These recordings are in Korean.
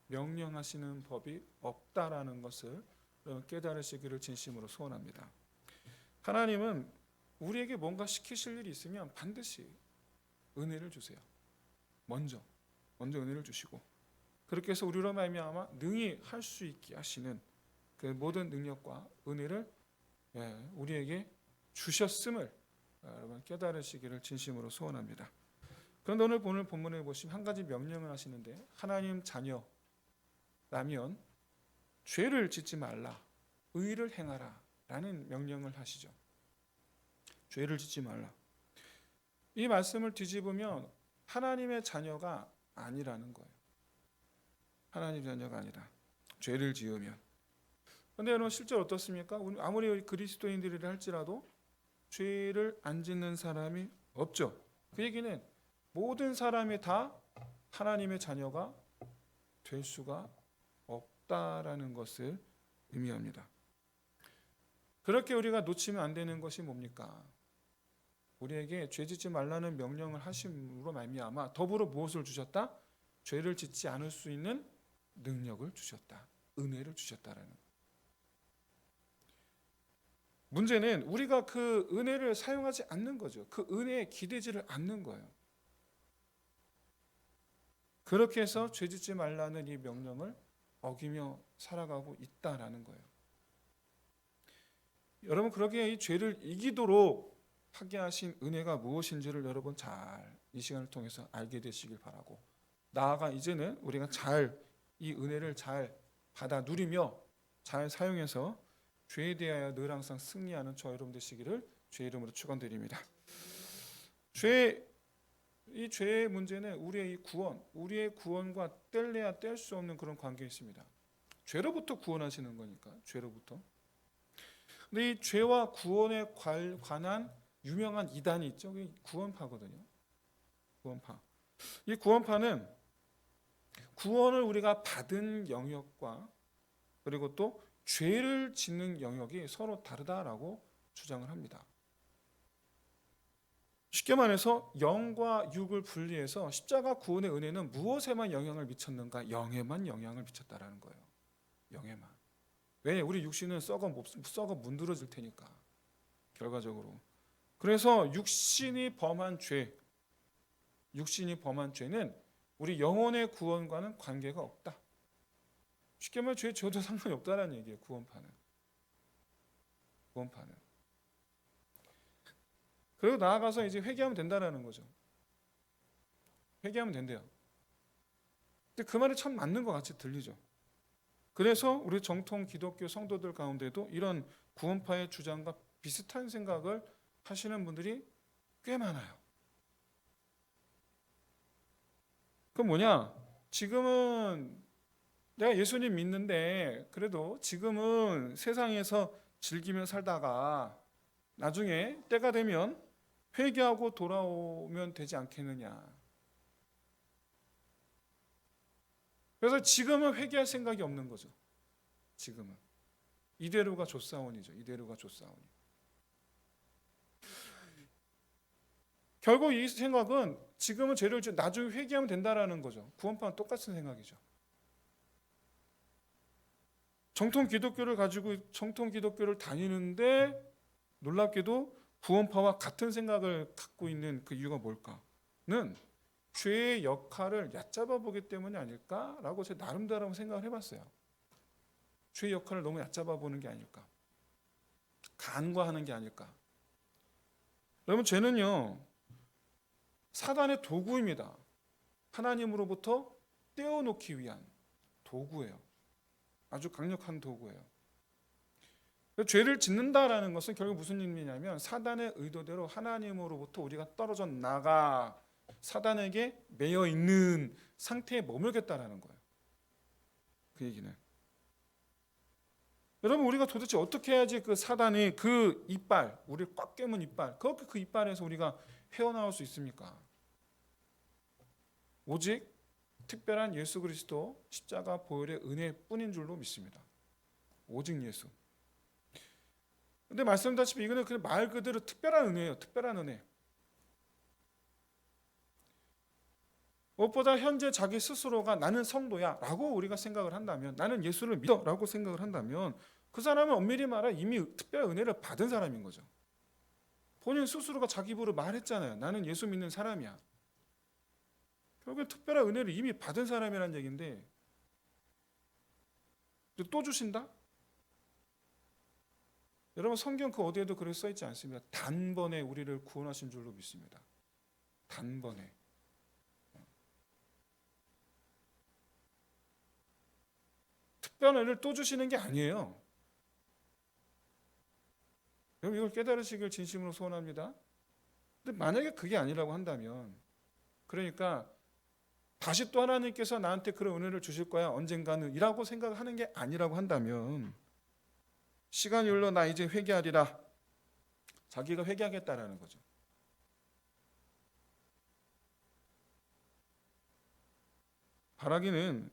명령하시는 법이 없다라는 것을 깨달으시기를 진심으로 소원합니다. 하나님은 우리에게 뭔가 시키실 일이 있으면 반드시 은혜를 주세요. 먼저 은혜를 주시고, 그렇게 해서 우리로 말미암아 능히 할 수 있게 하시는 그 모든 능력과 은혜를 우리에게 주셨음을 여러분 깨달으시기를 진심으로 소원합니다. 그런데 오늘 본문에 보시면 한 가지 명령을 하시는데, 하나님 자녀라면 죄를 짓지 말라, 의를 행하라 라는 명령을 하시죠. 죄를 짓지 말라. 이 말씀을 뒤집으면 하나님의 자녀가 아니라는 거예요. 하나님 자녀가 아니라 죄를 지으면. 그런데 여러분 실제로 어떻습니까? 아무리 그리스도인들이라 할지라도 죄를 안 짓는 사람이 없죠. 그 얘기는 모든 사람이 다 하나님의 자녀가 될 수가 없다라는 것을 의미합니다. 그렇게 우리가 놓치면 안 되는 것이 뭡니까? 우리에게 죄 짓지 말라는 명령을 하심으로 말미암아 더불어 무엇을 주셨다? 죄를 짓지 않을 수 있는 능력을 주셨다. 은혜를 주셨다라는 것. 문제는 우리가 그 은혜를 사용하지 않는 거죠. 그 은혜에 기대지를 않는 거예요. 그렇게 해서 죄 짓지 말라는 이 명령을 어기며 살아가고 있다라는 거예요. 여러분, 그러기에 이 죄를 이기도록 하게 하신 은혜가 무엇인지를 여러분 잘 이 시간을 통해서 알게 되시길 바라고, 나아가 이제는 우리가 잘 이 은혜를 잘 받아 누리며 잘 사용해서 죄에 대하여 늘 항상 승리하는 저 여러분 되시기를 주의 이름으로 축원드립니다. 이 죄의 문제는 우리의 구원과 뗄래야 뗄 수 없는 그런 관계에 있습니다. 죄로부터 구원하시는 거니까, 죄로부터. 근데 이 죄와 구원에 관한 유명한 이단이 있죠. 그게 구원파거든요. 구원파. 이 구원파는 구원을 우리가 받은 영역과 그리고 또 죄를 짓는 영역이 서로 다르다라고 주장을 합니다. 쉽게 말해서 영과 육을 분리해서 십자가 구원의 은혜는 무엇에만 영향을 미쳤는가? 영에만 영향을 미쳤다라는 거예요. 영에만. 왜? 우리 육신은 썩어 문드러질 테니까, 결과적으로. 그래서 육신이 범한 죄는 우리 영혼의 구원과는 관계가 없다. 쉽게 말해 죄 지어도 상관이 없다는 얘기예요. 구원파는. 그리고 나아가서 이제 회개하면 된다라는 거죠. 회개하면 된대요. 근데 그 말이 참 맞는 것 같이 들리죠. 그래서 우리 정통 기독교 성도들 가운데도 이런 구원파의 주장과 비슷한 생각을 하시는 분들이 꽤 많아요. 그럼 뭐냐? 지금은 내가 예수님 믿는데 그래도 지금은 세상에서 즐기며 살다가 나중에 때가 되면 회개하고 돌아오면 되지 않겠느냐. 그래서 지금은 회개할 생각이 없는 거죠. 지금은. 이대로가 좋사오니죠. 이대로가 좋사오니. 결국 이 생각은 지금은 죄를 지어 나중에 회개하면 된다라는 거죠. 구원파는 똑같은 생각이죠. 정통 기독교를 다니는데 놀랍게도 구원파와 같은 생각을 갖고 있는 그 이유가 뭘까는 죄의 역할을 얕잡아 보기 때문이 아닐까라고 제 나름대로 생각을 해봤어요. 죄의 역할을 너무 얕잡아 보는 게 아닐까, 간과하는 게 아닐까. 여러분, 죄는요 사단의 도구입니다. 하나님으로부터 떼어놓기 위한 도구예요. 아주 강력한 도구예요. 죄를 짓는다라는 것은 결국 무슨 의미냐면 사단의 의도대로 하나님으로부터 우리가 떨어져 나가 사단에게 매여 있는 상태에 머물겠다라는 거예요. 그 얘기는. 여러분, 우리가 도대체 어떻게 해야지 그 사단이 그 이빨, 우리를 꽉 깨문 이빨, 그렇게 그 이빨에서 우리가 헤어나올 수 있습니까? 오직 특별한 예수 그리스도 십자가 보혈의 은혜뿐인 줄로 믿습니다. 오직 예수. 근데 말씀드렸다시피 이거는 그냥 말 그대로 특별한 은혜예요. 특별한 은혜. 무엇보다 현재 자기 스스로가 나는 성도야 라고 우리가 생각을 한다면, 나는 예수를 믿어 라고 생각을 한다면, 그 사람은 엄밀히 말해 이미 특별한 은혜를 받은 사람인 거죠. 본인 스스로가 자기 입으로 말했잖아요. 나는 예수 믿는 사람이야. 결국엔 특별한 은혜를 이미 받은 사람이라는 얘기인데, 또 주신다? 여러분, 성경 그 어디에도 그렇게 써있지 않습니다. 단번에 우리를 구원하신 줄로 믿습니다. 단번에. 특별한 은혜를 또 주시는 게 아니에요. 여러분, 이걸 깨달으시길 진심으로 소원합니다. 근데 만약에 그게 아니라고 한다면, 그러니까 다시 또 하나님께서 나한테 그런 은혜를 주실 거야 언젠가는 이라고 생각하는 게 아니라고 한다면, 시간이 흘러 나 이제 회개하리라, 자기가 회개하겠다라는 거죠. 바라기는,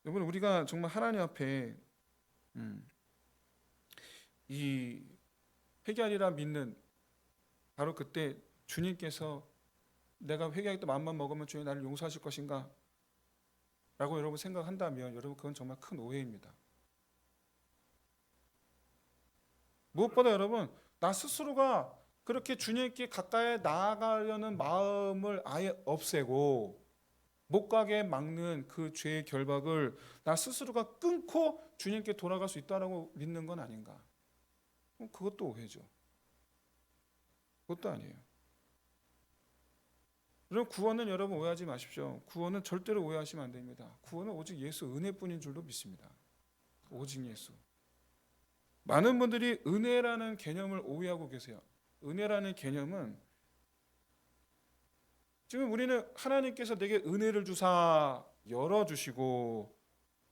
여러분, 우리가 정말 하나님 앞에 이 회개하리라 믿는, 바로 그때 주님께서 내가 회개하겠다 마음만 먹으면 주님 나를 용서하실 것인가 라고 여러분 생각한다면, 여러분 그건 정말 큰 오해입니다. 무엇보다 여러분, 나 스스로가 그렇게 주님께 가까이 나아가려는 마음을 아예 없애고 못 가게 막는 그 죄의 결박을 나 스스로가 끊고 주님께 돌아갈 수 있다라고 믿는 건 아닌가? 그것도 오해죠. 그것도 아니에요. 여러분, 구원은 여러분 오해하지 마십시오. 구원은 절대로 오해하시면 안 됩니다. 구원은 오직 예수 은혜뿐인 줄로 믿습니다. 오직 예수. 많은 분들이 은혜라는 개념을 오해하고 계세요. 은혜라는 개념은, 지금 우리는 하나님께서 내게 은혜를 주사 열어주시고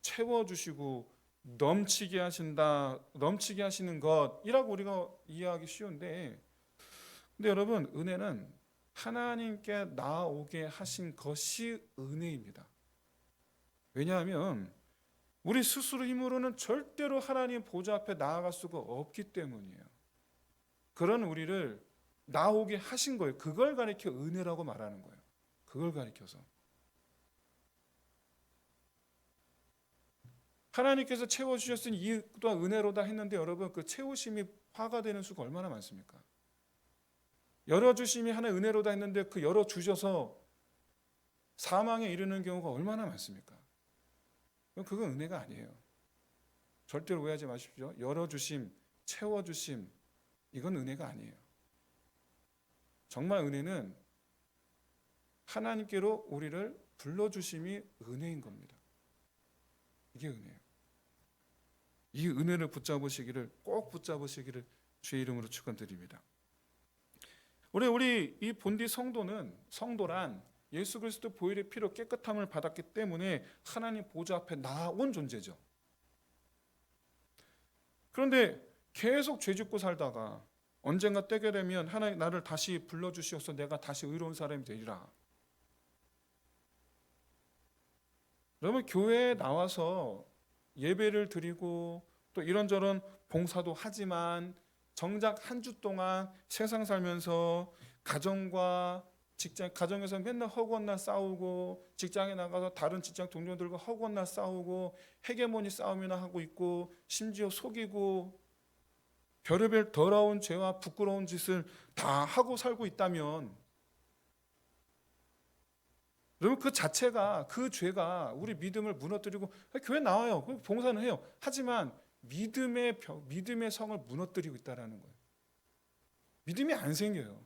채워주시고 넘치게 하신다, 넘치게 하시는 것이라고 우리가 이해하기 쉬운데, 근데 여러분, 은혜는 하나님께 나오게 하신 것이 은혜입니다. 왜냐하면 우리 스스로 힘으로는 절대로 하나님 보좌 앞에 나아갈 수가 없기 때문이에요. 그런 우리를 나오게 하신 거예요. 그걸 가리켜 은혜라고 말하는 거예요. 그걸 가리켜서. 하나님께서 채워주셨으니 이 또한 은혜로다 했는데, 여러분 그 채우심이 화가 되는 수가 얼마나 많습니까? 열어주심이 하나의 은혜로다 했는데 그 열어주셔서 사망에 이르는 경우가 얼마나 많습니까? 그건 은혜가 아니에요. 절대로 오해하지 마십시오. 열어주심, 채워주심, 이건 은혜가 아니에요. 정말 은혜는 하나님께로 우리를 불러주심이 은혜인 겁니다. 이게 은혜예요. 이 은혜를 붙잡으시기를, 꼭 붙잡으시기를 주의 이름으로 축원드립니다. 우리 이 본디 성도란 예수 그리스도 보혈의 피로 깨끗함을 받았기 때문에 하나님 보좌 앞에 나온 존재죠. 그런데 계속 죄짓고 살다가 언젠가 때게 되면 하나님 나를 다시 불러주시어서 내가 다시 의로운 사람이 되리라. 여러분, 교회에 나와서 예배를 드리고 또 이런저런 봉사도 하지만 정작 한 주 동안 세상 살면서 가정과 직장, 가정에서 맨날 허구한날 싸우고, 직장에 나가서 다른 직장 동료들과 허구한날 싸우고, 헤게모니 싸움이나 하고 있고, 심지어 속이고, 별의별 더러운 죄와 부끄러운 짓을 다 하고 살고 있다면, 여러분 그 자체가, 그 죄가 우리 믿음을 무너뜨리고, 교회 나와요, 봉사는 해요. 하지만 믿음의 성을 무너뜨리고 있다는 거예요. 믿음이 안 생겨요.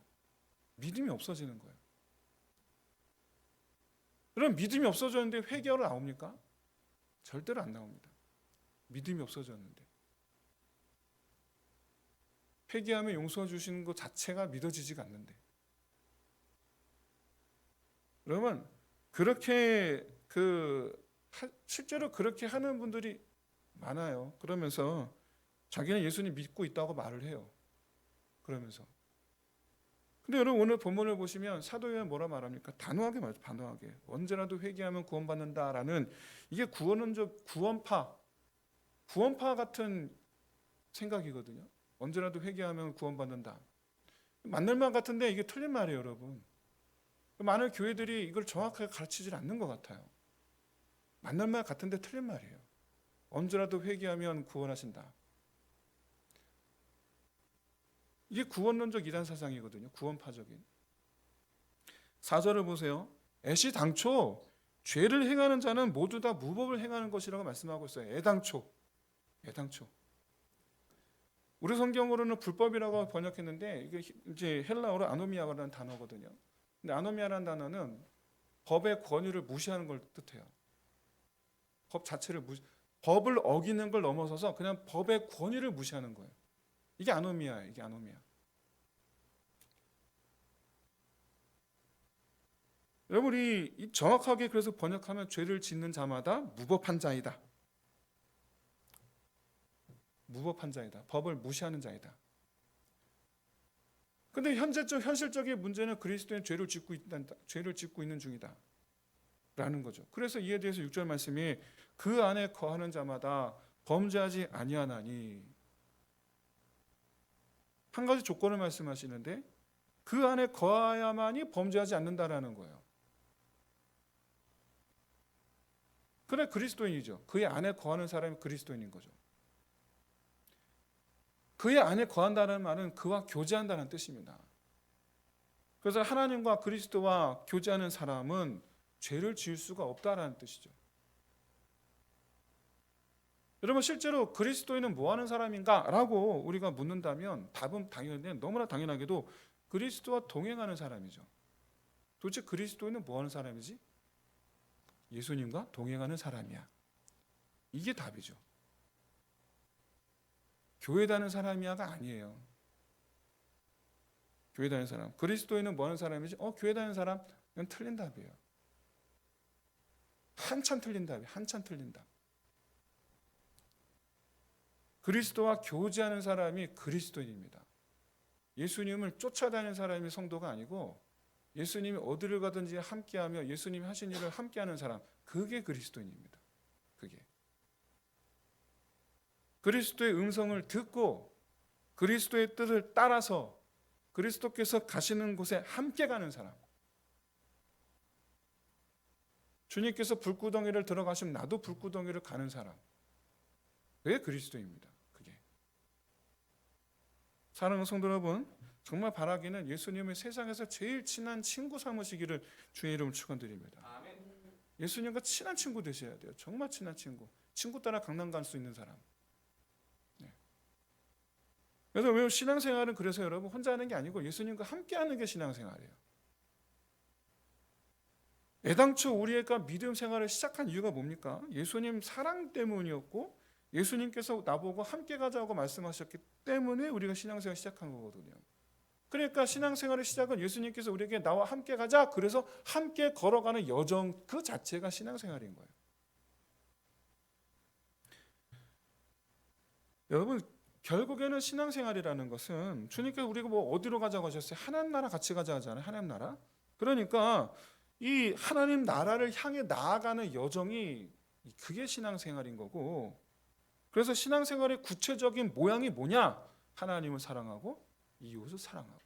믿음이 없어지는 거예요. 그럼 믿음이 없어졌는데 회개하러 나옵니까? 절대로 안 나옵니다. 믿음이 없어졌는데. 회개하면 용서해 주시는 것 자체가 믿어지지가 않는데. 여러분, 그렇게 실제로 그렇게 하는 분들이 많아요. 그러면서 자기는 예수님 믿고 있다고 말을 해요. 그러면서. 근데 여러분, 오늘 본문을 보시면 사도 요한 뭐라 말합니까? 단호하게 말해요. 단호하게. 언제라도 회개하면 구원받는다라는, 이게 구원파 같은 생각이거든요. 언제라도 회개하면 구원받는다. 맞는 말 같은데 이게 틀린 말이에요, 여러분. 많은 교회들이 이걸 정확하게 가르치질 않는 것 같아요. 맞는 말 같은데 틀린 말이에요. 언제라도 회개하면 구원하신다. 이게 구원론적 이단 사상이거든요. 구원파적인. 4절을 보세요. 애시당초 죄를 행하는 자는 모두 다 무법을 행하는 것이라고 말씀하고 있어요. 애당초. 우리 성경으로는 불법이라고 번역했는데 이게 이제 헬라어로 아노미아라는 단어거든요. 근데 아노미아라는 단어는 법의 권위를 무시하는 걸 뜻해요. 법 자체를 법을 어기는 걸 넘어서서 그냥 법의 권위를 무시하는 거예요. 이게 아노미아예요. 이게 아노미아. 여러분 이 정확하게 그래서 번역하면 죄를 짓는 자마다 무법한 자이다. 무법한 자이다. 법을 무시하는 자이다. 근데 현실적인 문제는 그리스도인 죄를 짓고 있는 중이다. 라는 거죠. 그래서 이에 대해서 6절 말씀이 그 안에 거하는 자마다 범죄하지 아니하나니, 한 가지 조건을 말씀하시는데 그 안에 거하야만이 범죄하지 않는다라는 거예요. 그래 그리스도인이죠. 그의 안에 거하는 사람이 그리스도인인 거죠. 그의 안에 거한다는 말은 그와 교제한다는 뜻입니다. 그래서 하나님과 그리스도와 교제하는 사람은 죄를 지을 수가 없다라는 뜻이죠. 여러분 실제로 그리스도인은 뭐 하는 사람인가? 라고 우리가 묻는다면 답은 너무나 당연하게도 그리스도와 동행하는 사람이죠. 도대체 그리스도인은 뭐 하는 사람이지? 예수님과 동행하는 사람이야. 이게 답이죠. 교회 다니는 사람이야가 아니에요. 교회 다니는 사람. 그리스도인은 뭐 하는 사람이지? 교회 다니는 사람? 이건 틀린 답이에요. 한참 틀린 답이에요. 한참 틀린 답. 그리스도와 교제하는 사람이 그리스도인입니다. 예수님을 쫓아다니는 사람이 성도가 아니고 예수님이 어디를 가든지 함께하며 예수님이 하신 일을 함께하는 사람, 그게 그리스도인입니다. 그게. 그리스도의 음성을 듣고 그리스도의 뜻을 따라서 그리스도께서 가시는 곳에 함께 가는 사람. 주님께서 불구덩이를 들어가시면 나도 불구덩이를 가는 사람. 그게 그리스도입니다. 그게. 사랑하는 성도 여러분, 정말 바라기는 예수님의 세상에서 제일 친한 친구 삼으시기를 주의 이름으로 축원드립니다. 예수님과 친한 친구 되셔야 돼요. 정말 친한 친구. 친구 따라 강남 갈 수 있는 사람. 네. 그래서 왜 신앙생활은 그래서 여러분 혼자 하는 게 아니고 예수님과 함께하는 게 신앙생활이에요. 애당초 우리가 믿음 생활을 시작한 이유가 뭡니까? 예수님 사랑 때문이었고 예수님께서 나보고 함께 가자고 말씀하셨기 때문에 우리가 신앙생활을 시작한 거거든요. 그러니까 신앙생활의 시작은 예수님께서 우리에게 나와 함께 가자, 그래서 함께 걸어가는 여정 그 자체가 신앙생활인 거예요. 여러분 결국에는 신앙생활이라는 것은 주님께서 우리가 뭐 어디로 가자고 하셨어요? 하나님 나라 같이 가자 하잖아요. 하나님 나라. 그러니까 이 하나님 나라를 향해 나아가는 여정이 그게 신앙생활인 거고, 그래서 신앙생활의 구체적인 모양이 뭐냐? 하나님을 사랑하고 이웃을 사랑하고.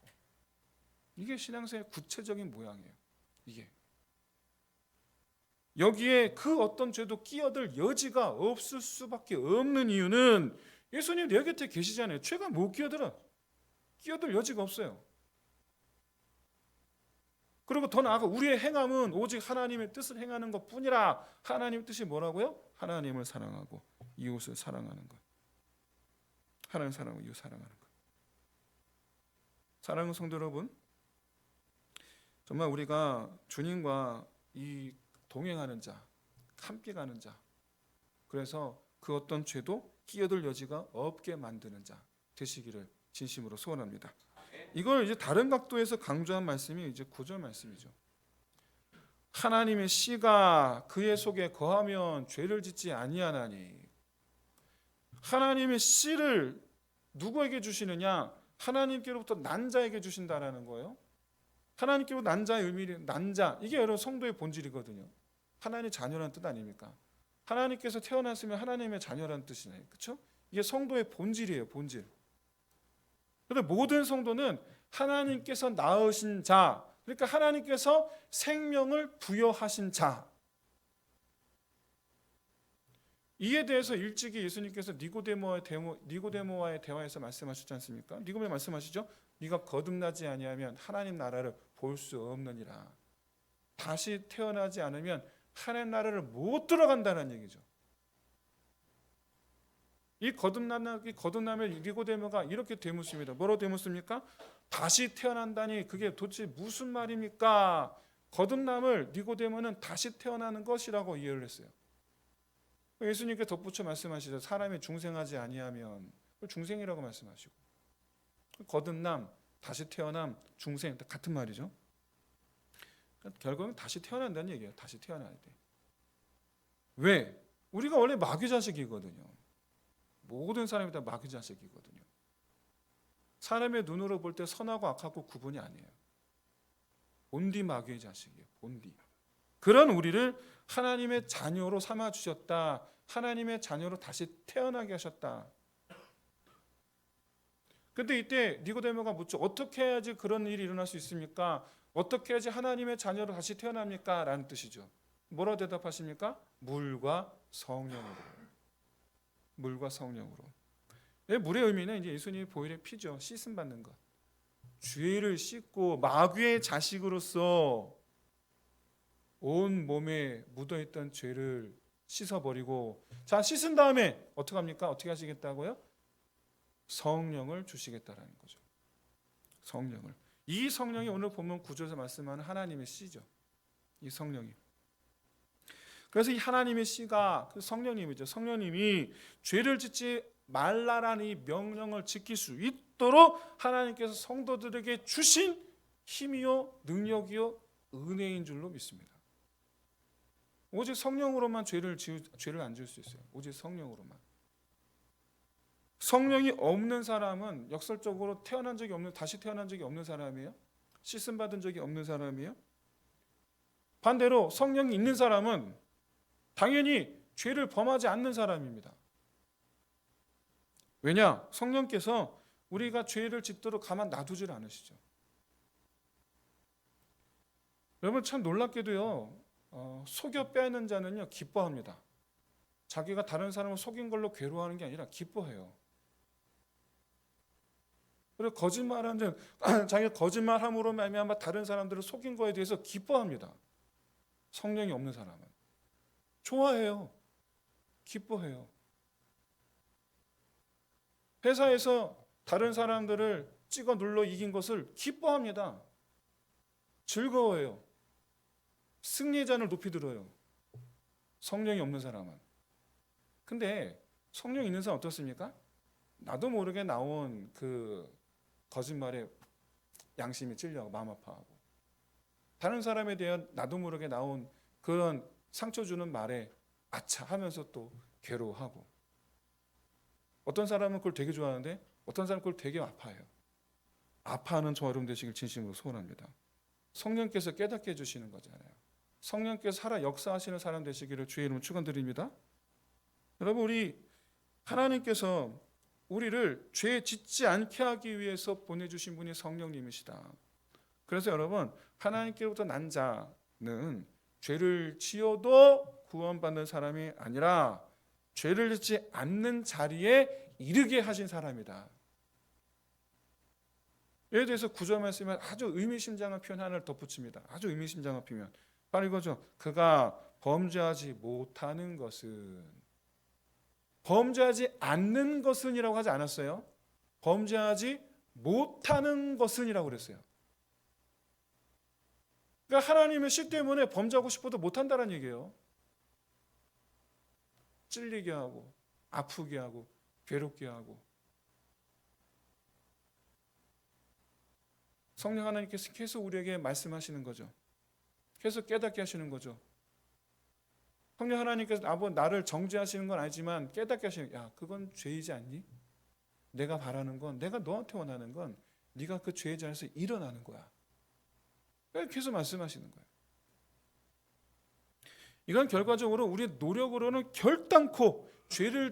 이게 신앙생활의 구체적인 모양이에요. 이게. 여기에 그 어떤 죄도 끼어들 여지가 없을 수밖에 없는 이유는 예수님 내 곁에 계시잖아요. 죄가 못 끼어들어. 끼어들 여지가 없어요. 그리고 더 나아가 우리의 행함은 오직 하나님의 뜻을 행하는 것뿐이라. 하나님의 뜻이 뭐라고요? 하나님을 사랑하고 이웃을 사랑하는 것. 하나님 사랑하고 이웃 사랑하는 것. 사랑하는 성도 여러분, 정말 우리가 주님과 이 동행하는 자, 함께 가는 자, 그래서 그 어떤 죄도 끼어들 여지가 없게 만드는 자 되시기를 진심으로 소원합니다. 이걸 이제 다른 각도에서 강조한 말씀이 이제 9절 말씀이죠. 하나님의 씨가 그의 속에 거하면 죄를 짓지 아니하나니. 하나님의 씨를 누구에게 주시느냐? 하나님께로부터 난 자에게 주신다라는 거예요. 하나님께로부터 난 자의 의미는 난 자. 이게 여러분 성도의 본질이거든요. 하나님의 자녀라는 뜻 아닙니까? 하나님께서 태어났으면 하나님의 자녀라는 뜻이네요. 그렇죠? 이게 성도의 본질이에요. 본질. 그런데 모든 성도는 하나님께서 낳으신 자, 그러니까 하나님께서 생명을 부여하신 자. 이에 대해서 일찍이 예수님께서 니고데모와의 대화에서 말씀하셨지 않습니까? 니고데모 말씀하시죠. 네가 거듭나지 아니하면 하나님 나라를 볼 수 없느니라. 다시 태어나지 않으면 하나님 나라를 못 들어간다는 얘기죠. 이 거듭남을 니고데모가 이렇게 되묻습니다. 뭐라고 되묻습니까? 다시 태어난다니 그게 도대체 무슨 말입니까? 거듭남을 니고데모는 다시 태어나는 것이라고 이해를 했어요. 예수님께 덧붙여 말씀하시죠. 사람이 중생하지 아니하면, 중생이라고 말씀하시고, 거듭남, 다시 태어남, 중생 같은 말이죠. 결국은 다시 태어난다는 얘기예요. 다시 태어나야 돼. 왜? 우리가 원래 마귀 자식이거든요. 모든 사람이 다 마귀 자식이거든요. 사람의 눈으로 볼 때 선하고 악하고 구분이 아니에요. 본디 마귀의 자식이에요. 본디. 그런 우리를 하나님의 자녀로 삼아 주셨다. 하나님의 자녀로 다시 태어나게 하셨다. 근데 이때 니고데모가 묻죠. 어떻게 해야지 그런 일이 일어날 수 있습니까? 어떻게 해야지 하나님의 자녀로 다시 태어납니까? 라는 뜻이죠. 뭐라고 대답하십니까? 물과 성령으로. 물과 성령으로. 물의 의미는 이제 예수님이 보혈의 피죠. 씻음 받는 것. 죄를 씻고 마귀의 자식으로서 온 몸에 묻어있던 죄를 씻어버리고, 자, 씻은 다음에 어떻게 합니까? 어떻게 하시겠다고요? 성령을 주시겠다라는 거죠. 성령을. 이 성령이 오늘 본문 9절에서 말씀하는 하나님의 씨죠. 이 성령이. 그래서 이 하나님의 씨가 그 성령님이죠. 성령님이 죄를 짓지 말라라는 이 명령을 지킬 수 있도록 하나님께서 성도들에게 주신 힘이요 능력이요 은혜인 줄로 믿습니다. 오직 성령으로만 죄를 안 지을 수 있어요. 오직 성령으로만. 성령이 없는 사람은 역설적으로 다시 태어난 적이 없는 사람이에요. 씻음 받은 적이 없는 사람이에요. 반대로 성령이 있는 사람은 당연히 죄를 범하지 않는 사람입니다. 왜냐? 성령께서 우리가 죄를 짓도록 가만 놔두질 않으시죠. 여러분 참 놀랍게도요. 속여 빼앗는 자는요 기뻐합니다. 자기가 다른 사람을 속인 걸로 괴로워하는 게 아니라 기뻐해요. 그리고 거짓말하는 자, 자기가 거짓말함으로 말미암아 다른 사람들을 속인 거에 대해서 기뻐합니다. 성령이 없는 사람은 좋아해요. 기뻐해요. 회사에서 다른 사람들을 찍어 눌러 이긴 것을 기뻐합니다. 즐거워해요. 승리의 잔을 높이 들어요. 성령이 없는 사람은. 근데 성령이 있는 사람 어떻습니까? 나도 모르게 나온 그 거짓말에 양심이 찔려하고 마음 아파하고, 다른 사람에 대한 나도 모르게 나온 그런 상처 주는 말에 아차 하면서 또 괴로워하고, 어떤 사람은 그걸 되게 좋아하는데 어떤 사람은 그걸 되게 아파해요. 아파하는 저와 여러분 되시길 진심으로 소원합니다. 성령께서 깨닫게 해주시는 거잖아요. 성령께서 살아 역사하시는 사람 되시기를 주의 이름으로 축원드립니다. 여러분, 우리 하나님께서 우리를 죄 짓지 않게 하기 위해서 보내주신 분이 성령님이시다. 그래서 여러분, 하나님께로부터 난 자는 죄를 지어도 구원받는 사람이 아니라 죄를 짓지 않는 자리에 이르게 하신 사람이다. 이에 대해서 9절 말씀에 아주 의미심장한 표현 하나를 덧붙입니다. 아주 의미심장한 표현. 바로 이거죠. 그가 범죄하지 못하는 것은, 범죄하지 않는 것은이라고 하지 않았어요. 범죄하지 못하는 것은이라고 그랬어요. 그러니까 하나님의 씨 때문에 범죄하고 싶어도 못한다는 얘기예요. 찔리게 하고 아프게 하고 괴롭게 하고. 성령 하나님께서 계속 우리에게 말씀하시는 거죠. 계속 깨닫게 하시는 거죠. 성령 하나님께서 나를 정죄하시는 건 아니지만 깨닫게 하시는, 야, 그건 죄이지 않니? 내가 바라는 건, 내가 너한테 원하는 건 네가 그 죄의 자리에서 일어나는 거야. 계속 말씀하시는 거예요. 이건 결과적으로 우리의 노력으로는 결단코 죄를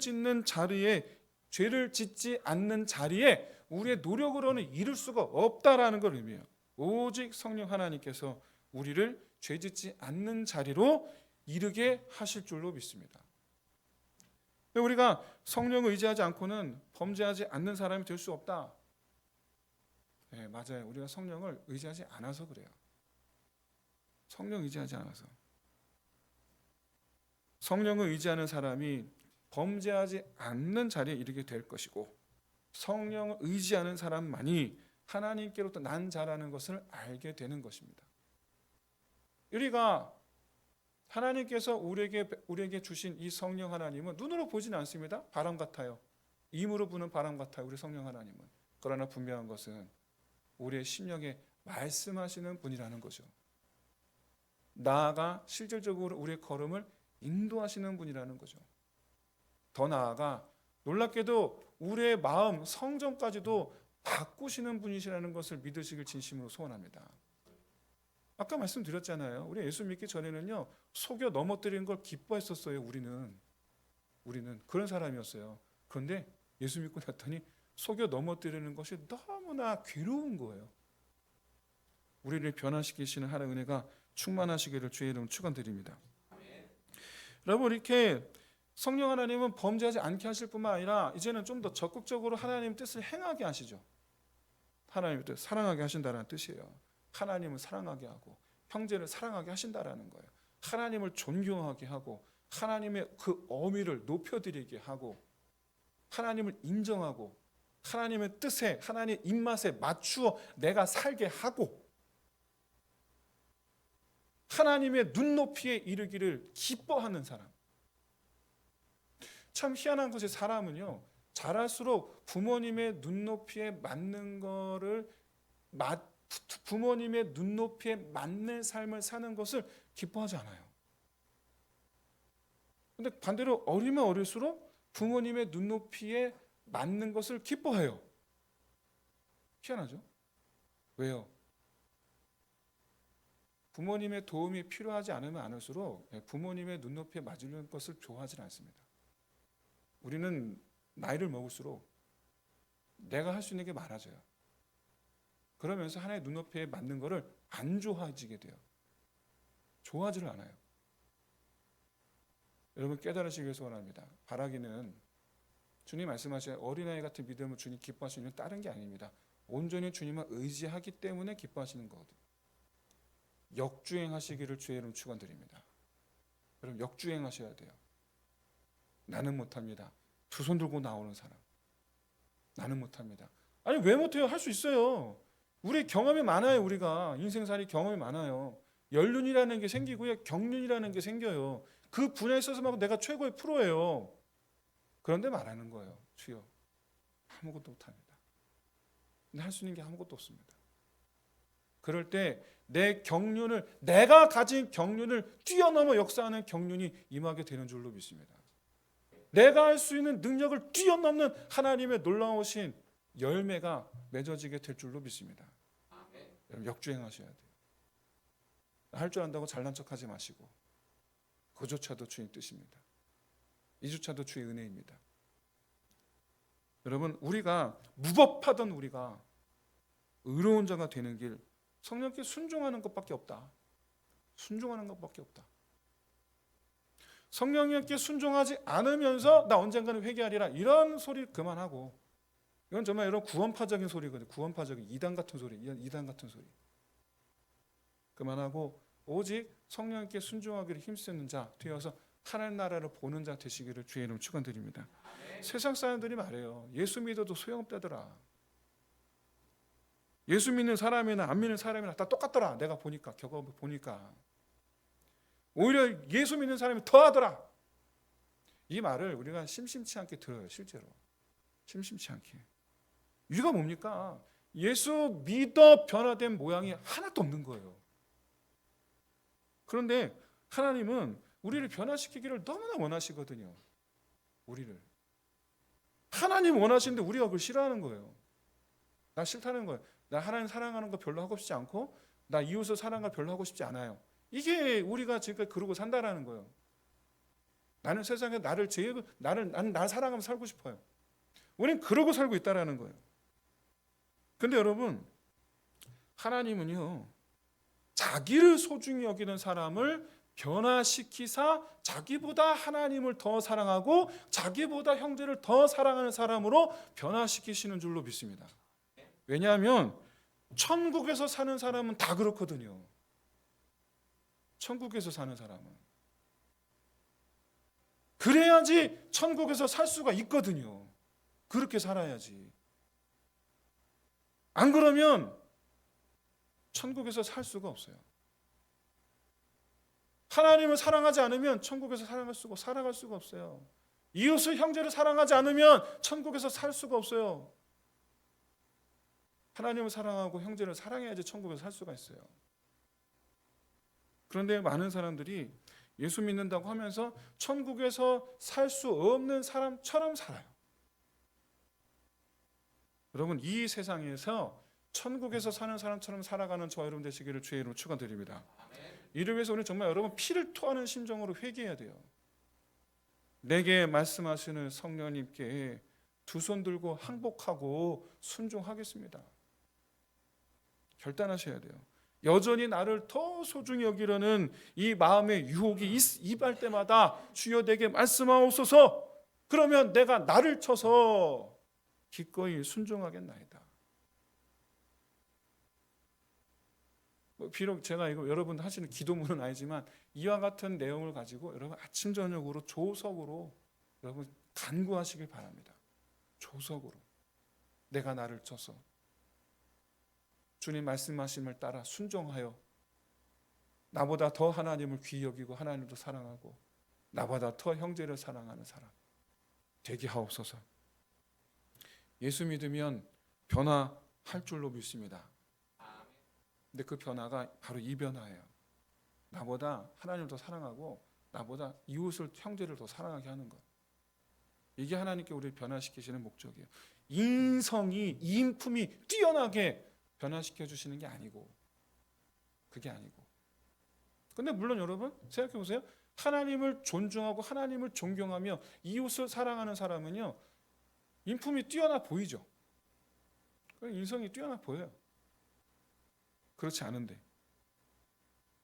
짓지 않는 자리에 우리의 노력으로는 이룰 수가 없다라는 걸 의미해요. 오직 성령 하나님께서 우리를 죄짓지 않는 자리로 이르게 하실 줄로 믿습니다. 우리가 성령을 의지하지 않고는 범죄하지 않는 사람이 될 수 없다. 네, 맞아요. 우리가 성령을 의지하지 않아서 그래요. 성령 의지하지 않아서. 성령을 의지하는 사람이 범죄하지 않는 자리에 이르게 될 것이고, 성령을 의지하는 사람만이 하나님께로부터 난 자라는 것을 알게 되는 것입니다. 우리가 하나님께서 우리에게 주신 이 성령 하나님은 눈으로 보지는 않습니다. 바람 같아요. 임으로 부는 바람 같아요. 우리 성령 하나님은. 그러나 분명한 것은 우리의 심령에 말씀하시는 분이라는 거죠. 나아가 실질적으로 우리의 걸음을 인도하시는 분이라는 거죠. 더 나아가 놀랍게도 우리의 마음 성정까지도 바꾸시는 분이시라는 것을 믿으시길 진심으로 소원합니다. 아까 말씀드렸잖아요. 우리 예수 믿기 전에는요, 속여 넘어뜨리는 걸 기뻐했었어요. 우리는 그런 사람이었어요. 그런데 예수 믿고 났더니 속여 넘어뜨리는 것이 너무나 괴로운 거예요. 우리를 변화시키시는 하나님의 은혜가 충만하시기를 주의 이름으로 축원드립니다. 여러분, 이렇게 성령 하나님은 범죄하지 않게 하실 뿐만 아니라 이제는 좀 더 적극적으로 하나님의 뜻을 행하게 하시죠. 하나님의 뜻, 사랑하게 하신다는 뜻이에요. 하나님을 사랑하게 하고 형제를 사랑하게 하신다라는 거예요. 하나님을 존경하게 하고 하나님의 그 어미를 높여드리게 하고 하나님을 인정하고 하나님의 뜻에, 하나님의 입맛에 맞추어 내가 살게 하고 하나님의 눈높이에 이르기를 기뻐하는 사람. 참 희한한 것이 사람은요, 자랄수록 부모님의 눈높이에 맞는 거를 부모님의 눈높이에 맞는 삶을 사는 것을 기뻐하지 않아요. 그런데 반대로 어리면 어릴수록 부모님의 눈높이에 맞는 것을 기뻐해요. 희한하죠? 왜요? 부모님의 도움이 필요하지 않으면 않을수록 부모님의 눈높이에 맞는 것을 좋아하지 않습니다. 우리는 나이를 먹을수록 내가 할 수 있는 게 많아져요. 그러면서 하나의 눈높이에 맞는 것을 안 좋아지게 돼요. 좋아하지를 않아요. 여러분, 깨달으시기 위해서 원합니다. 바라기는 주님 말씀하신 어린아이 같은 믿음을 주님 기뻐하시는 다른 게 아닙니다. 온전히 주님을 의지하기 때문에 기뻐하시는 거거든요. 역주행하시기를 주의 이름으로 축원드립니다. 여러분, 역주행하셔야 돼요. 나는 못합니다. 두 손 들고 나오는 사람. 나는 못합니다. 아니, 왜 못해요? 할 수 있어요. 우리 경험이 많아요. 우리가 인생살이 경험이 많아요. 연륜이라는 게 생기고요, 경륜이라는 게 생겨요. 그 분야에 있어서만 내가 최고의 프로예요. 그런데 말하는 거예요. 주여, 아무것도 못합니다. 근데 할 수 있는 게 아무것도 없습니다. 그럴 때 내 경륜을, 내가 가진 경륜을 뛰어넘어 역사하는 경륜이 임하게 되는 줄로 믿습니다. 내가 할 수 있는 능력을 뛰어넘는 하나님의 놀라우신 열매가 맺어지게 될 줄로 믿습니다. 여러분, 역주행하셔야 돼요. 할 줄 안다고 잘난 척하지 마시고, 그조차도 주의 뜻입니다. 이조차도 주의 은혜입니다. 여러분, 우리가 무법하던 우리가 의로운 자가 되는 길, 성령께 순종하는 것밖에 없다. 순종하는 것밖에 없다. 성령님께 순종하지 않으면서 나 언젠가는 회개하리라, 이런 소리 그만하고, 이건 정말 여러분 구원파적인 소리거든요. 구원파적인 이단 같은 소리, 이단 같은 소리 그만하고 오직 성령님께 순종하기를 힘쓰는 자 되어서 하나님 나라를 보는 자 되시기를 주의 이름으로 축원드립니다. 세상 사람들이 말해요. 예수 믿어도 소용없다더라. 예수 믿는 사람이나 안 믿는 사람이나 다 똑같더라. 내가 보니까, 경험 보니까. 오히려 예수 믿는 사람이 더하더라. 이 말을 우리가 심심치 않게 들어요. 실제로 심심치 않게. 이유가 뭡니까? 예수 믿어 변화된 모양이 하나도 없는 거예요. 그런데 하나님은 우리를 변화시키기를 너무나 원하시거든요. 우리를. 하나님 원하시는데 우리가 그걸 싫어하는 거예요. 나 싫다는 거예요. 나 하나님 사랑하는 거 별로 하고 싶지 않고, 나 이웃을 사랑하는 거 별로 하고 싶지 않아요. 이게 우리가 지금까지 그러고 산다라는 거예요. 나는 세상에 나를 사랑하면서 살고 싶어요. 우리는 그러고 살고 있다라는 거예요. 근데 여러분, 하나님은요, 자기를 소중히 여기는 사람을 변화시키사 자기보다 하나님을 더 사랑하고 자기보다 형제를 더 사랑하는 사람으로 변화시키시는 줄로 믿습니다. 왜냐하면 천국에서 사는 사람은 다 그렇거든요. 천국에서 사는 사람은 그래야지 천국에서 살 수가 있거든요. 그렇게 살아야지. 안 그러면 천국에서 살 수가 없어요. 하나님을 사랑하지 않으면 천국에서 살아갈 수가 없어요. 이웃을 형제를 사랑하지 않으면 천국에서 살 수가 없어요. 하나님을 사랑하고 형제를 사랑해야지 천국에서 살 수가 있어요. 그런데 많은 사람들이 예수 믿는다고 하면서 천국에서 살 수 없는 사람처럼 살아요. 여러분, 이 세상에서 천국에서 사는 사람처럼 살아가는 저와 여러분 되시기를 주의 이름으로 축원드립니다. 이를 위해서 우리는 정말 여러분 피를 토하는 심정으로 회개해야 돼요. 내게 말씀하시는 성령님께 두 손 들고 항복하고 순종하겠습니다. 결단하셔야 돼요. 여전히 나를 더 소중히 여기려는 이 마음의 유혹이 임할 때마다 주여 내게 말씀하옵소서. 그러면 내가 나를 쳐서 기꺼이 순종하겠나이다. 비록 제가 이거 여러분 하시는 기도문은 아니지만 이와 같은 내용을 가지고 여러분 아침 저녁으로 조석으로 여러분 간구하시길 바랍니다. 조석으로 내가 나를 쳐서 주님 말씀하심을 따라 순종하여 나보다 더 하나님을 귀히 여기고 하나님도 사랑하고 나보다 더 형제를 사랑하는 사람 되게 하옵소서. 예수 믿으면 변화할 줄로 믿습니다. 근데 그 변화가 바로 이 변화예요. 나보다 하나님을 더 사랑하고 나보다 이웃을 형제를 더 사랑하게 하는 것. 이게 하나님께 우리를 변화시키시는 목적이에요. 인품이 뛰어나게 변화시켜 주시는 게 아니고 그게 아니고. 근데 물론 여러분 생각해 보세요. 하나님을 존중하고 하나님을 존경하며 이웃을 사랑하는 사람은요 인품이 뛰어나 보이죠. 인성이 뛰어나 보여요. 그렇지 않은데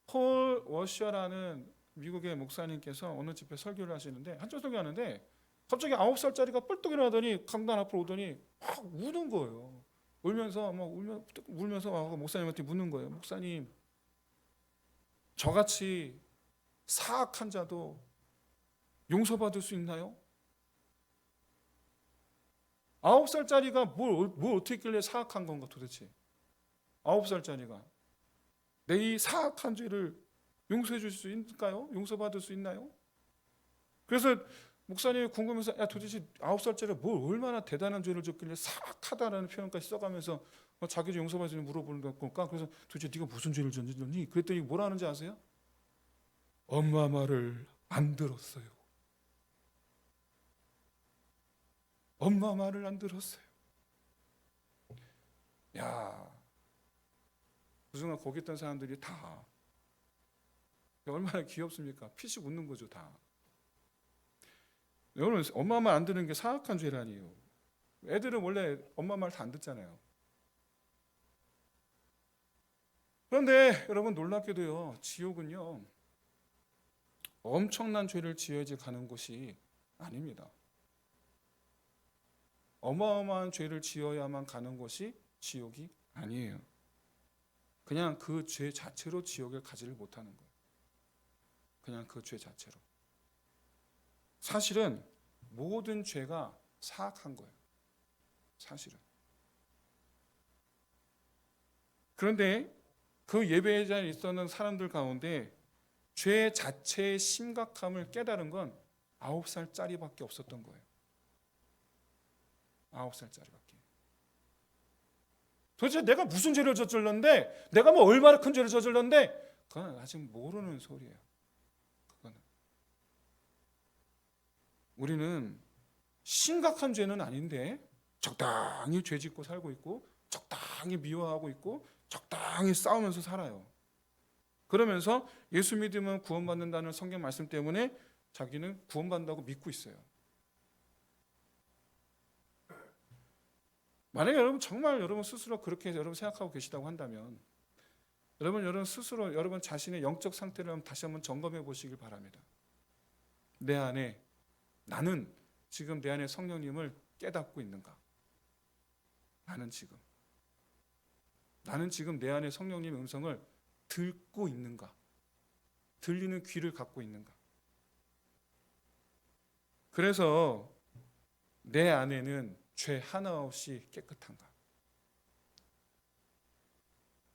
폴 워셔라는 미국의 목사님께서 어느 집회 설교를 하시는데 한쪽 설교하는데 갑자기 9살짜리가 뻘떡 일어나더니 강단 앞으로 오더니 막 우는 거예요. 울면서 목사님한테 묻는 거예요. 목사님, 저같이 사악한 자도 용서받을 수 있나요? 9살짜리가 뭘 어떻게 했길래 사악한 건가 도대체? 9살짜리가 내 이 사악한 죄를 용서해 줄 수 있을까요? 용서받을 수 있나요? 그래서 목사님이 궁금해서 도대체 9살짜리가 뭘 얼마나 대단한 죄를 졌길래 사악하다라는 표현까지 써가면서 자기 죄 용서받을 수 있는 물어보는 걸까? 그래서 도대체 네가 무슨 죄를 졌니? 그랬더니 뭐라 하는지 아세요? 엄마 말을 안 들었어요. 엄마 말을 안 들었어요. 야, 그 순간 거기 있던 사람들이 다 얼마나 귀엽습니까? 피식 웃는 거죠, 다. 여러분, 엄마 말 안 듣는 게 사악한 죄라니요. 애들은 원래 엄마 말 다 안 듣잖아요. 그런데 여러분 놀랍게도요, 지옥은요 엄청난 죄를 지어야지 가는 곳이 아닙니다. 어마어마한 죄를 지어야만 가는 곳이 지옥이 아니에요. 그냥 그 죄 자체로 지옥을 가지를 못하는 거예요. 그냥 그 죄 자체로. 사실은 모든 죄가 사악한 거예요. 사실은. 그런데 그 예배에 자리에 있었던 사람들 가운데 죄 자체의 심각함을 깨달은 건 9살짜리밖에 없었던 거예요. 9살짜리밖에. 도대체 내가 무슨 죄를 저질렀는데, 내가 뭐 얼마나 큰 죄를 저질렀는데, 그건 아직 모르는 소리예요. 그거는. 우리는 심각한 죄는 아닌데 적당히 죄 짓고 살고 있고 적당히 미워하고 있고 적당히 싸우면서 살아요. 그러면서 예수 믿으면 구원받는다는 성경 말씀 때문에 자기는 구원받는다고 믿고 있어요. 만약에 여러분 정말 여러분 스스로 그렇게 여러분 생각하고 계시다고 한다면 여러분 스스로 여러분 자신의 영적 상태를 다시 한번 점검해 보시길 바랍니다. 내 안에 나는 지금 내 안에 성령님을 깨닫고 있는가? 나는 지금 내 안에 성령님의 음성을 듣고 있는가? 들리는 귀를 갖고 있는가? 그래서 내 안에는 죄 하나 없이 깨끗한가?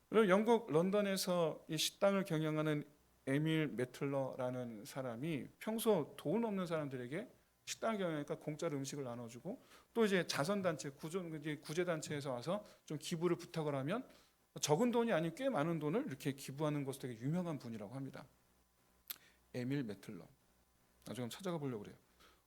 그리고 영국 런던에서 이 식당을 경영하는 에밀 매틀러라는 사람이 평소 돈 없는 사람들에게 식당을 경영하니까 공짜로 음식을 나눠주고 또 이제 자선단체, 구제단체에서 와서 좀 기부를 부탁을 하면 적은 돈이 아닌 꽤 많은 돈을 이렇게 기부하는 것으로 되게 유명한 분이라고 합니다. 에밀 매틀러. 나중에 찾아가 보려고 그래요.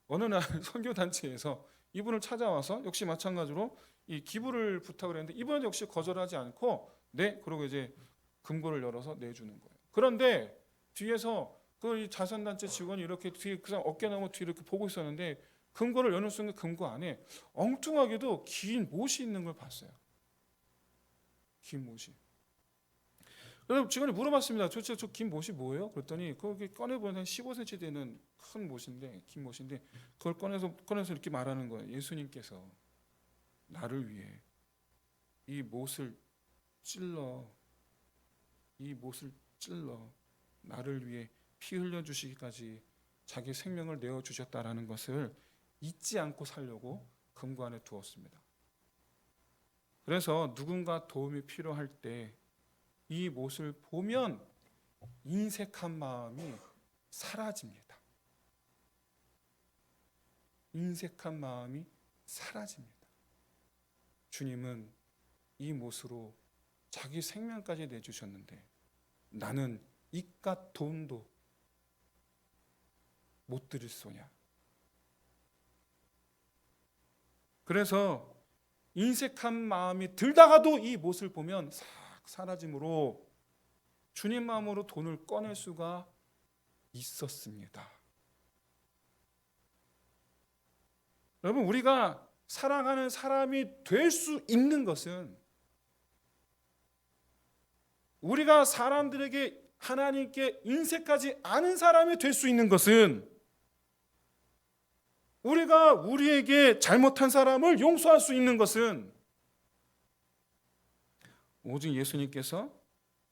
어느 날 선교단체에서 이분을 찾아와서 역시 마찬가지로 이 기부를 부탁을 했는데 이분은 역시 거절하지 않고 네, 그러고 이제 금고를 열어서 내주는 거예요. 그런데 뒤에서 그 자선단체 직원이 이렇게 뒤에 그 사람 어깨 너머 뒤에 이렇게 보고 있었는데 금고를 여는 순간 금고 안에 엉뚱하게도 긴 못이 있는 걸 봤어요. 긴 못이. 그래서 직원이 물어봤습니다. 도대체 저 긴 못이 뭐예요? 그랬더니 거기 꺼내보면 한 15cm 되는 큰 못인데 긴 못인데 그걸 꺼내서 이렇게 말하는 거예요. 예수님께서 나를 위해 이 못을 찔러 나를 위해 피 흘려 주시기까지 자기 생명을 내어 주셨다라는 것을 잊지 않고 살려고 금고 안에 두었습니다. 그래서 누군가 도움이 필요할 때 이 못을 보면 인색한 마음이 사라집니다. 인색한 마음이 사라집니다. 주님은 이 못으로 자기 생명까지 내주셨는데 나는 이깟 돈도 못 드릴 소냐. 그래서 인색한 마음이 들다가도 이 못을 보면 싹 사라짐으로 주님 마음으로 돈을 꺼낼 수가 있었습니다. 여러분, 우리가 사랑하는 사람이 될 수 있는 것은 우리가 사람들에게 하나님께 인색하지 않은 사람이 될 수 있는 것은 우리가 우리에게 잘못한 사람을 용서할 수 있는 것은 오직 예수님께서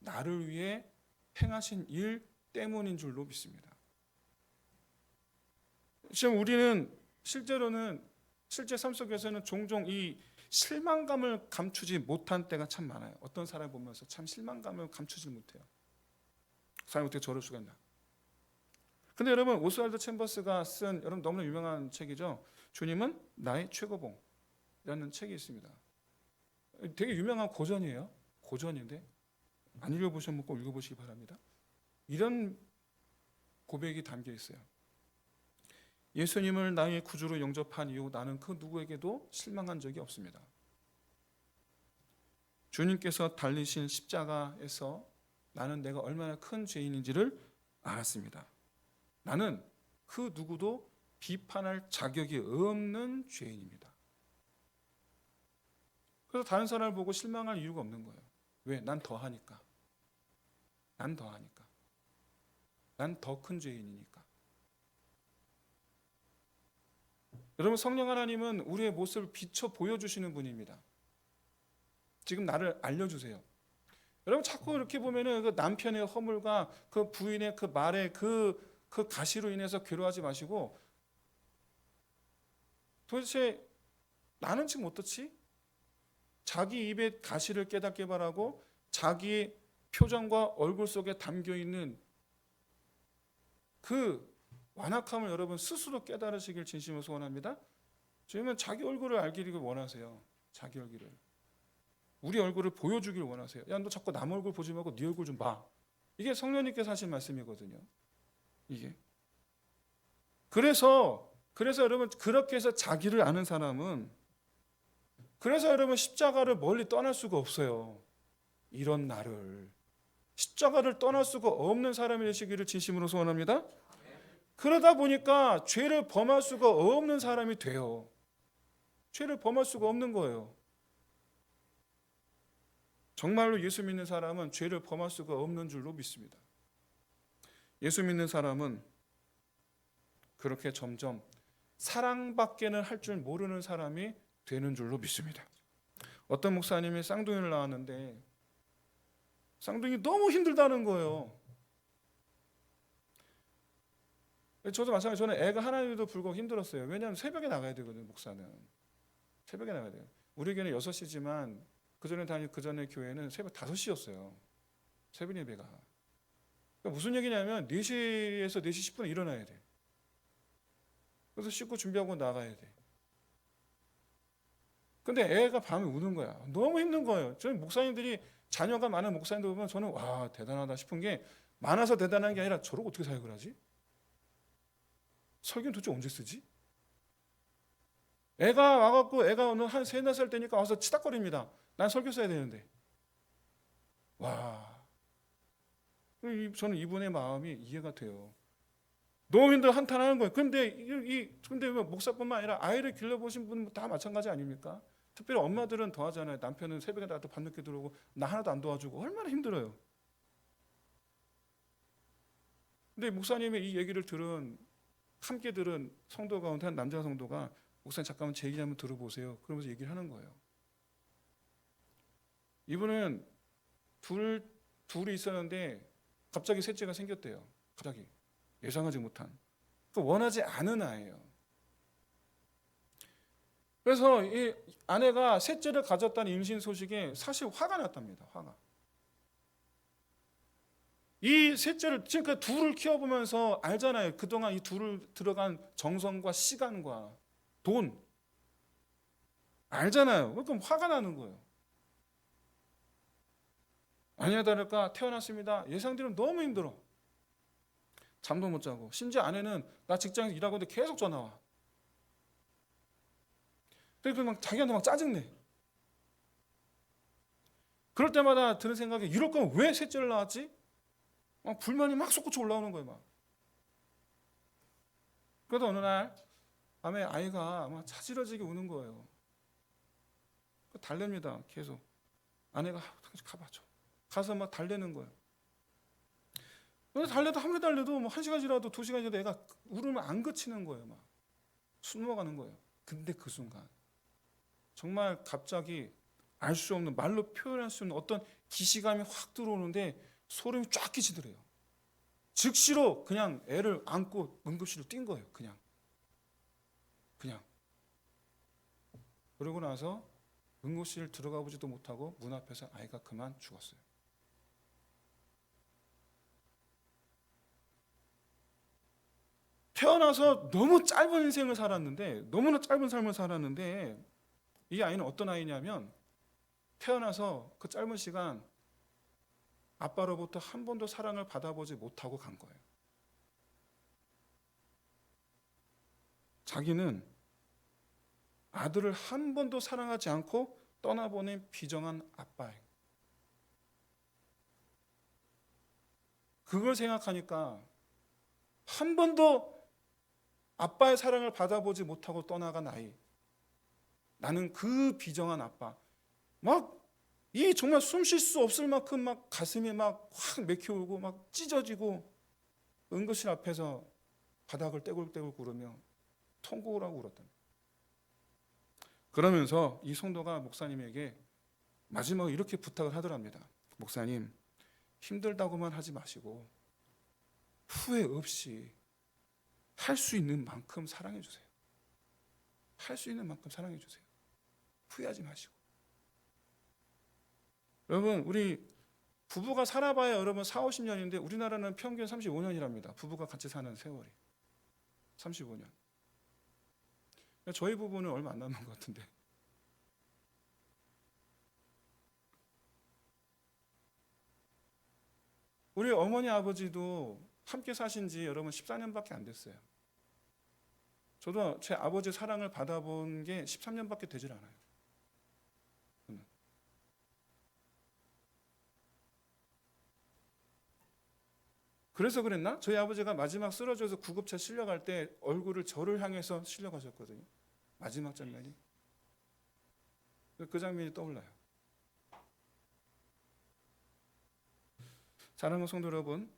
나를 위해 행하신 일 때문인 줄로 믿습니다. 지금 우리는 실제 삶 속에서는 종종 이 실망감을 감추지 못한 때가 참 많아요. 어떤 사람 보면서 참 실망감을 감추지 못해요. 사람이 어떻게 저럴 수가 있나. 근데 여러분, 오스왈드 챔버스가 쓴 여러분 너무나 유명한 책이죠. 주님은 나의 최고봉이라는 책이 있습니다. 되게 유명한 고전이에요. 고전인데 안 읽어보시면 꼭 읽어보시기 바랍니다. 이런 고백이 담겨 있어요. 예수님을 나의 구주로 영접한 이후 나는 그 누구에게도 실망한 적이 없습니다. 주님께서 달리신 십자가에서 나는 내가 얼마나 큰 죄인인지를 알았습니다. 나는 그 누구도 비판할 자격이 없는 죄인입니다. 그래서 다른 사람을 보고 실망할 이유가 없는 거예요. 왜? 난 더하니까. 난 더 큰 죄인이니까. 여러분, 성령 하나님은 우리의 모습을 비춰 보여주시는 분입니다. 지금 나를 알려주세요. 여러분, 자꾸 이렇게 보면은 그 남편의 허물과 그 부인의 그 말의 그 가시로 인해서 괴로워하지 마시고 도대체 나는 지금 어떻지? 자기 입에 가시를 깨닫게 바라고 자기 표정과 얼굴 속에 담겨있는 그 완악함을 여러분 스스로 깨달으시길 진심으로 소원합니다. 주님은 자기 얼굴을 알기를 원하세요. 자기 얼굴을. 우리 얼굴을 보여주길 원하세요. 야, 너 자꾸 남 얼굴 보지 말고 네 얼굴 좀 봐. 이게 성령님께서 하신 말씀이거든요. 이게. 그래서 여러분 그렇게 해서 자기를 아는 사람은 그래서 여러분 십자가를 멀리 떠날 수가 없어요. 이런 나를 십자가를 떠날 수가 없는 사람이 되시기를 진심으로 소원합니다. 그러다 보니까 죄를 범할 수가 없는 사람이 돼요. 죄를 범할 수가 없는 거예요. 정말로 예수 믿는 사람은 죄를 범할 수가 없는 줄로 믿습니다. 예수 믿는 사람은 그렇게 점점 사랑밖에는 할 줄 모르는 사람이 되는 줄로 믿습니다. 어떤 목사님이 쌍둥이를 낳았는데 쌍둥이 너무 힘들다는 거예요. 저도 마찬가지로 저는 애가 하나님에도 불구하고 힘들었어요. 왜냐하면 새벽에 나가야 되거든요. 목사는 새벽에 나가야 돼요. 우리 교회는 6시지만 그 전에 교회는 새벽 5시였어요. 새벽 예배가. 그러니까 무슨 얘기냐면 4시에서 4시 10분에 일어나야 돼. 그래서 씻고 준비하고 나가야 돼. 근데 애가 밤에 우는 거야. 너무 힘든 거예요. 저는 목사님들이 자녀가 많은 목사님들 보면 저는 와 대단하다 싶은 게 많아서 대단한 게 아니라 저러고 어떻게 사역을 하지? 설교는 도대체 언제 쓰지? 애가 와갖고 애가 어느 한 3, 4살 때니까 와서 치닥거립니다. 난 설교 써야 되는데. 와. 저는 이분의 마음이 이해가 돼요. 너무 힘들어 한탄하는 거예요. 근데 목사뿐만 아니라 아이를 길러보신 분 다 마찬가지 아닙니까? 특별히 엄마들은 더 하잖아요. 남편은 새벽에 나가서 밤늦게 들어오고 나 하나도 안 도와주고 얼마나 힘들어요. 근데 목사님의 이 얘기를 함께 들은 성도 가운데 한 남자 성도가 목사님 잠깐만 제 얘기 한번 들어보세요. 그러면서 얘기를 하는 거예요. 이분은 둘이 있었는데 갑자기 셋째가 생겼대요. 갑자기 예상하지 못한. 원하지 않은 아이예요. 그래서 이 아내가 셋째를 가졌다는 임신 소식에 사실 화가 났답니다. 화가. 이 셋째를 지금 둘을 키워보면서 알잖아요. 그동안 이 둘을 들어간 정성과 시간과 돈 알잖아요. 그럼 화가 나는 거예요. 아니나 다를까 태어났습니다. 예상대로 너무 힘들어. 잠도 못 자고. 심지어 아내는 나 직장에서 일하고 있는데 계속 전화 와. 그래서 막 자기한테 막 짜증내. 그럴 때마다 드는 생각이 이럴 거면 왜 셋째를 낳았지? 막 불만이 막 솟구쳐 올라오는 거예요. 막. 그러다 어느 날 밤에 아이가 막 차지러지게 우는 거예요. 달랩니다. 계속. 아내가 가봐줘. 가서 막 달래는 거예요. 달래도 아무리 달래도 뭐 1시간 지나도 2시간 지나도 애가 울으면 안 그치는 거예요. 막. 숨 넘어가는 거예요. 근데 그 순간 정말 갑자기 알 수 없는 말로 표현할 수 없는 어떤 기시감이 확 들어오는데 소름이 쫙 끼치더래요. 즉시로 그냥 애를 안고 응급실로 뛴 거예요. 그냥. 그러고 나서 응급실 들어가 보지도 못하고 문 앞에서 아이가 그만 죽었어요. 태어나서 너무 짧은 인생을 살았는데 너무나 짧은 삶을 살았는데 이 아이는 어떤 아이냐면 태어나서 그 짧은 시간 아빠로부터 한 번도 사랑을 받아보지 못하고 간 거예요. 자기는 아들을 한 번도 사랑하지 않고 떠나보낸 비정한 아빠예요. 그걸 생각하니까 한 번도 아빠의 사랑을 받아보지 못하고 떠나간 아이. 나는 그 비정한 아빠. 이 정말 숨 쉴 수 없을 만큼 막 가슴이 막 확 맥혀오고 막 찢어지고 응급실 앞에서 바닥을 떼굴떼굴 구르며 통곡을 하고 울었다. 그러면서 이 성도가 목사님에게 마지막으로 이렇게 부탁을 하더랍니다. 목사님, 힘들다고만 하지 마시고 후회 없이 할 수 있는 만큼 사랑해 주세요. 할 수 있는 만큼 사랑해 주세요. 후회하지 마시고. 여러분, 우리 부부가 살아봐야 여러분 4, 50년인데 우리나라는 평균 35년이랍니다. 부부가 같이 사는 세월이. 35년. 저희 부부는 얼마 안 남은 것 같은데. 우리 어머니 아버지도 함께 사신 지 여러분 14년밖에 안 됐어요. 저도 제 아버지 사랑을 받아본 게 13년밖에 되질 않아요. 그래서 그랬나? 저희 아버지가 마지막 쓰러져서 구급차 실려갈 때 얼굴을 저를 향해서 실려가셨거든요. 마지막 장면이. 그 장면이 떠올라요. 사랑하는 성도 여러분,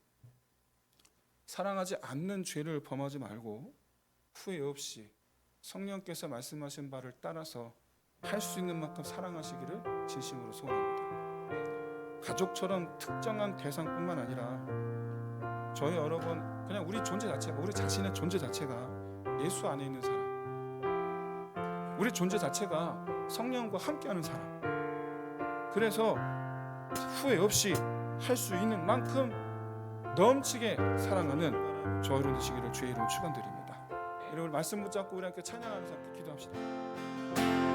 사랑하지 않는 죄를 범하지 말고 후회 없이 성령께서 말씀하신 바를 따라서 할 수 있는 만큼 사랑하시기를 진심으로 소원합니다. 가족처럼 특정한 대상뿐만 아니라 저희 여러분, 그냥 우리 존재 자체가, 우리 자신의 존재 자체가 예수 안에 있는 사람, 우리 존재 자체가 성령과 함께하는 사람, 그래서 후회 없이 할 수 있는 만큼 넘치게 사랑하는 저 여러분 되시기를 주의 이름으로 축원드립니다. 여러분 말씀 붙잡고 우리 함께 찬양하면서 함께 기도합시다.